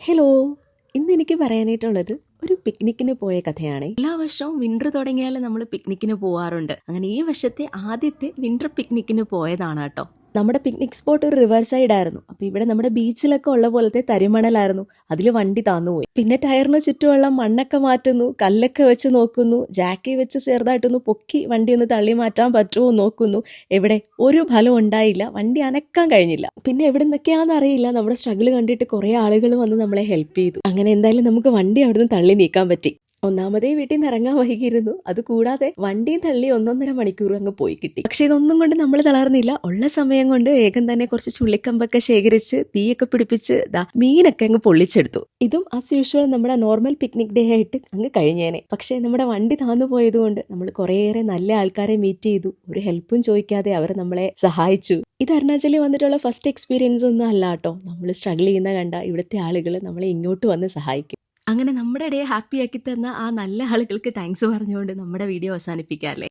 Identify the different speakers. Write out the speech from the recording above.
Speaker 1: Hello, ഇന്ന് എനിക്ക് പറയാനായിട്ടുള്ളത് ഒരു പിക്നിക്കിന് പോയ കഥയാണ്. എല്ലാ വർഷവും വിന്റർ തുടങ്ങിയാൽ നമ്മൾ പിക്നിക്കിന് പോവാറുണ്ട്. അങ്ങനെ ഈ വർഷത്തെ ആദ്യത്തെ വിന്റർ പിക്നിക്കിന് പോയതാണ് കേട്ടോ. നമ്മുടെ പിക്നിക് സ്പോട്ട് ഒരു റിവർ സൈഡ് ആയിരുന്നു. അപ്പൊ ഇവിടെ നമ്മുടെ ബീച്ചിലൊക്കെ ഉള്ള പോലത്തെ തരിമണലായിരുന്നു. അതിൽ വണ്ടി താന്നുപോയി. പിന്നെ ടയറിന് ചുറ്റുമുള്ള മണ്ണൊക്കെ മാറ്റുന്നു, കല്ലൊക്കെ വെച്ച് നോക്കുന്നു, ജാക്കി വെച്ച് ചെറുതായിട്ടൊന്ന് പൊക്കി വണ്ടി ഒന്ന് തള്ളി മാറ്റാൻ പറ്റുമോ നോക്കുന്നു. എവിടെ ഒരു ഫലം ഉണ്ടായില്ല, വണ്ടി അനക്കാൻ കഴിഞ്ഞില്ല. പിന്നെ എവിടെ നിന്നൊക്കെയാണെന്ന് അറിയില്ല, നമ്മുടെ സ്ട്രഗിൾ കണ്ടിട്ട് കുറെ ആളുകൾ വന്ന് നമ്മളെ ഹെൽപ്പ് ചെയ്തു. അങ്ങനെ എന്തായാലും നമുക്ക് വണ്ടി അവിടുന്ന് തള്ളി നീക്കാൻ പറ്റി. ഒന്നാമതേ വീട്ടിൽ നിന്ന് ഇറങ്ങാൻ വൈകിയിരുന്നു. അതുകൂടാതെ വണ്ടിയും തള്ളി 1.5 മണിക്കൂർ അങ്ങ് പോയി കിട്ടി. പക്ഷെ ഇതൊന്നും കൊണ്ട് നമ്മൾ തളർന്നില്ല. ഉള്ള സമയം കൊണ്ട് വേഗം തന്നെ കുറച്ച് ചുള്ളിക്കമ്പൊക്കെ ശേഖരിച്ച് തീയൊക്കെ പിടിപ്പിച്ച് മീനൊക്കെ അങ്ങ് പൊള്ളിച്ചെടുത്തു. ഇതും ആസ് യൂഷ്വൽ നമ്മുടെ നോർമൽ പിക്നിക് ഡേ ആയിട്ട് അങ്ങ് കഴിഞ്ഞേനെ. പക്ഷെ നമ്മുടെ വണ്ടി താന്നു പോയത് കൊണ്ട് നമ്മൾ കുറേയേറെ നല്ല ആൾക്കാരെ മീറ്റ് ചെയ്തു. ഒരു ഹെൽപ്പും ചോദിക്കാതെ അവർ നമ്മളെ സഹായിച്ചു. ഇത് അരുണാചലിൽ വന്നിട്ടുള്ള ഫസ്റ്റ് എക്സ്പീരിയൻസ് ഒന്നും അല്ല കേട്ടോ. നമ്മൾ സ്ട്രഗിൾ ചെയ്യുന്ന കണ്ട ഇവിടുത്തെ ആളുകൾ നമ്മളെ ഇങ്ങോട്ട് വന്ന് സഹായിക്കും. അങ്ങനെ നമ്മുടെ ഡേ ഹാപ്പിയാക്കി തന്ന ആ നല്ല ആളുകൾക്ക് താങ്ക്സ് പറഞ്ഞുകൊണ്ട് നമ്മുടെ വീഡിയോ അവസാനിപ്പിക്കാം അല്ലേ.